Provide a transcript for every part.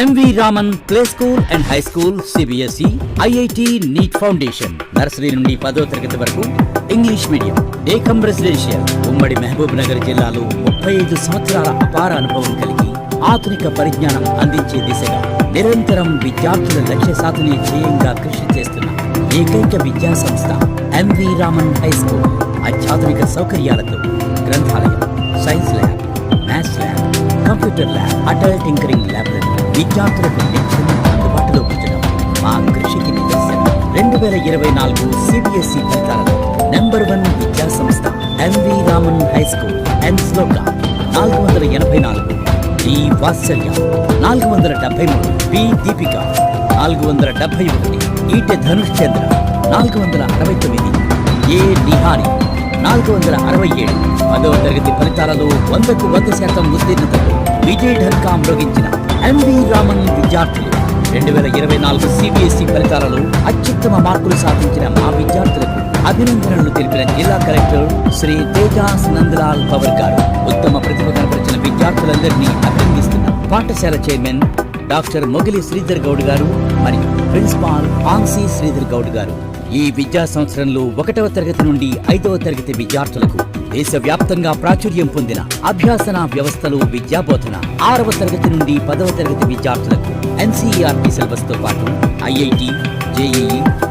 MV Raman Play School and High School CBSE IIT NEET Foundation nursery నుండి 10వ తరగతి వరకు ఇంగ్లీష్ మీడియం ఏకం రెసిడెన్షియల్ ఉమ్మడి మహబూబ్ నగర్ జిల్లాలో 35 సంవత్సరాల అపార అనుభవం కలిగి ఆధునిక పరిజ్ఞానం అందించే దిశగా నిరంతరం విద్యార్థుల లక్ష్య సాధనే ధ్యేయంగా కృషి చేస్తున్న ఏకైక విద్యా సంస్థ MV Raman High School అత్యాధునిక సౌకర్యాలతో గ్రంథాలయం, science lab, maths lab, computer lab, Atal tinkering ల్యాబ్రరీ విద్యార్థులకు నిత్యం అందుబాటులో ఉంచడం మా కృషికి నిదర్శనం. 2024 CBSE ఫలితాలలో #1 విద్యా సంస్థ MV Raman High School. శ్లోక 484, డి వాత్సల్య 473, బి దీపిక 471, ఈటె ధనుష్ చంద్ర 469, ఏ నిహారి 467. 10వ తరగతి ఫలితాలలో 100కు 100% ఉత్తీర్ణతతో విజయ ఢంకా మ్రోగించిన MV Raman విద్యార్థులు 2024 CBSE ఫలితాలలో అత్యుత్తమ మార్కులు సాధించిన మా విద్యార్థులకు అభినందనలు తెలిపిన జిల్లా కలెక్టర్ శ్రీ తేజాస్ నందలాల్ పవర్ గారు ఉత్తమ ప్రతిభ కనపరిచిన విద్యార్థులందరినీ అభినందిస్తున్న పాఠశాల చైర్మన్ డాక్టర్ మొగిలి శ్రీధర్ గౌడ్ గారు మరియు ప్రిన్సిపాల్ ఆన్సీ శ్రీధర్ గౌడ్ గారు ఈ విద్యా సంవత్సరంలో 1వ తరగతి నుండి 5వ తరగతి విద్యార్థులకు దేశవ్యాప్తంగా ప్రాచుర్యం పొందిన అభ్యాసన వ్యవస్థలో విద్యాబోధన, 6వ తరగతి నుండి 10వ తరగతి విద్యార్థులకు NCERT సిలబస్ తో పాటు IIT, JEE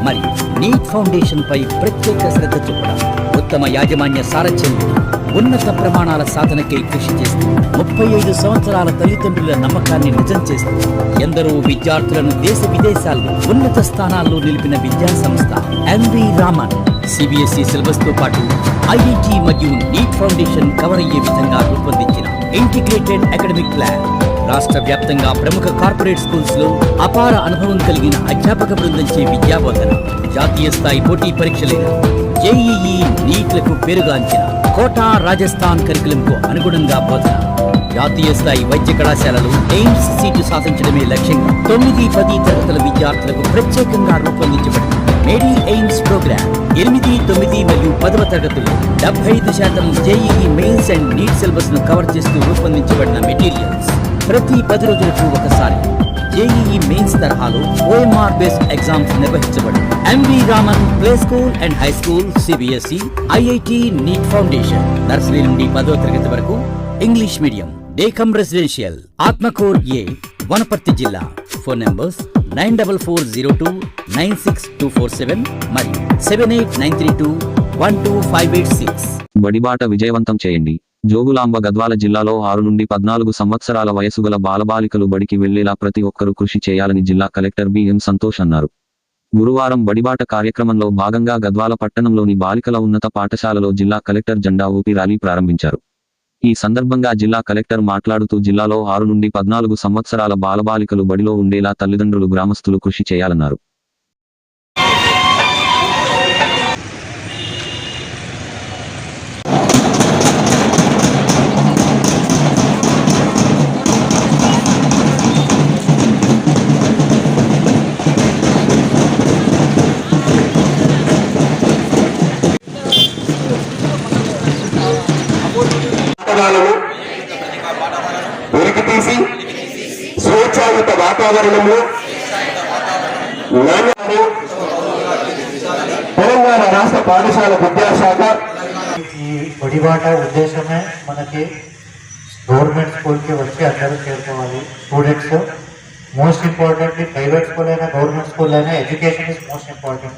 మరియు నీట్ ఫౌండేషన్ పై ప్రత్యేక శ్రద్ధ చూపడం, ఉత్తమ యాజమాన్య సారథ్యంలో ఉన్నత ప్రమాణాల సాధనకై కృషి చేస్తూ 35 సంవత్సరాల తల్లిదండ్రుల నమ్మకాన్ని నిజం చేస్తూ ఎందరో విద్యార్థులను దేశ విదేశాల్లో ఉన్నత స్థానాల్లో నిలిపిన విద్యా సంస్థ MV Raman. CBSE సిలబస్ తో పాటు IIT మరియు నీట్ ఫౌండేషన్ కవర్ అయ్యే విధంగా రూపొందించిన ఇంటిగ్రేటెడ్ అకాడమిక్ ప్లాన్, రాష్ట్ర వ్యాప్తంగా ప్రముఖ కార్పొరేట్ స్కూల్స్ లో అపార అనుభవం కలిగిన అధ్యాపక బృందంచే విద్యాబోధన, జాతీయ స్థాయి పోటీ పరీక్షలైన JEE, నీట్లకు పేరుగాంచిన కోటా రాజస్థాన్ కరికులంకు అనుగుణంగా బోధన, జాతీయ స్థాయి వైద్య కళాశాలలో ఎయిమ్స్ సీటు సాధించడమే లక్ష్యంగా 9, 10 తరగతుల విద్యార్థులకు ప్రత్యేకంగా రూపొందించబడింది మేరీ ఎయిమ్స్ ప్రోగ్రామ్. 8, 9 మరియు 10వ తరగతుల్లో 75% JEE mains and NEET syllabus ను కవర్ చేస్తూ రూపొందించబడిన మెటీరియల్స్. ప్రతి 10 రోజులకు ఒకసారి JEE మెయిన్స్ తరహాలో OMR బేస్డ్ ఎగ్జామ్స్ నిర్వహించబడి MV Raman Play School and High School CBSE IIT NEET Foundation nursery నుండి 10వ తరగతి వరకు ఇంగ్లీష్ మీడియం ఏకం రెసిడెన్షియల్ ఆత్మకూర్ ఏ, వనపర్తి జిల్లా. ఫోన్ నంబర్స్ 9402296247 మరియు 7893212586. బడిబాట విజయవంతం చేయండి. జోగులాంబ గద్వాల జిల్లాలో 6 నుండి 14 సంవత్సరాల వయసు గల బాలబాలికలు బడికి వెళ్లేలా ప్రతి ఒక్కరూ కృషి చేయాలని జిల్లా కలెక్టర్ బిఎం సంతోష్ అన్నారు. గురువారం బడిబాట కార్యక్రమంలో భాగంగా గద్వాల పట్టణంలోని బాలికల ఉన్నత పాఠశాలలో జిల్లా కలెక్టర్ జెండా ఊపి ర్యాలీ ప్రారంభించారు. ఈ సందర్భంగా జిల్లా కలెక్టర్ మాట్లాడుతూ జిల్లాలో 6 నుండి 14 సంవత్సరాల బాలబాలికలు బడిలో ఉండేలా తల్లిదండ్రులు, గ్రామస్తులు కృషి చేయాలన్నారు. వెలికితీసి స్వేచ్ఛాయుత వాతావరణంలో తెలంగాణ రాష్ట్ర పాఠశాల విద్యాశాఖ ఈ బడిబాట ఉద్దేశమే మనకి గవర్నమెంట్ స్కూల్కి వచ్చి అందరూ చేరుకోవాలి. Students most importantly private school అయినా గవర్నమెంట్ స్కూల్ అయినా ఎడ్యుకేషన్ ఇస్ మోస్ట్ ఇంపార్టెంట్.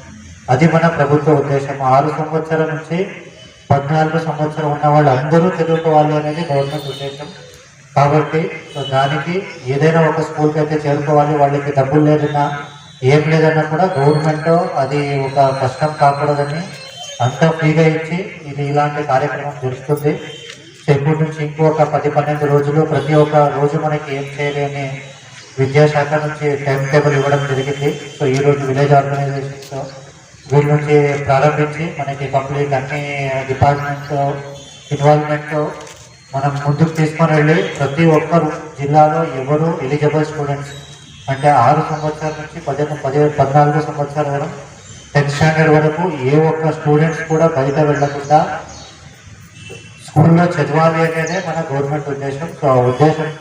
అది మన ప్రభుత్వ ఉద్దేశం. 6 సంవత్సరాల నుంచి 14 సంవత్సరం ఉన్న వాళ్ళు అందరూ చదువుకోవాలి అనేది గవర్నమెంట్ ఉద్దేశం. కాబట్టి దానికి ఏదైనా ఒక స్కూల్కి అయితే చేరుకోవాలి. వాళ్ళకి డబ్బులు లేదన్నా ఏం లేదన్నా కూడా గవర్నమెంట్ అది ఒక కష్టం కాకూడదని అంతా ఫ్రీగా ఇచ్చి ఇది ఇలాంటి కార్యక్రమం జరుగుతుంది. ఇప్పటి నుంచి ఇంకొక 10-12 రోజులు ప్రతి ఒక్క రోజు మనకి ఏం చేయలేని విద్యాశాఖ నుంచి టైం టేబుల్ ఇవ్వడం జరిగింది. సో ఈరోజు విలేజ్ ఆర్గనైజేషన్స్ వీళ్ళ నుంచి ప్రారంభించి మనకి కంప్లీట్ అన్ని డిపార్ట్మెంట్ ఇన్వాల్వ్మెంట్ మనం ముందుకు తీసుకొని వెళ్ళి ప్రతి ఒక్కరు జిల్లాలో ఎవరు ఎలిజిబుల్ స్టూడెంట్స్ అంటే 6 సంవత్సరాల నుంచి 14 సంవత్సరాల వరకు 10th స్టాండర్డ్ వరకు ఏ ఒక్క స్టూడెంట్స్ కూడా బయట వెళ్ళకుండా స్కూల్లో చదవాలి అనేదే మన గవర్నమెంట్ ఉద్దేశం. సో ఆ ఉద్దేశం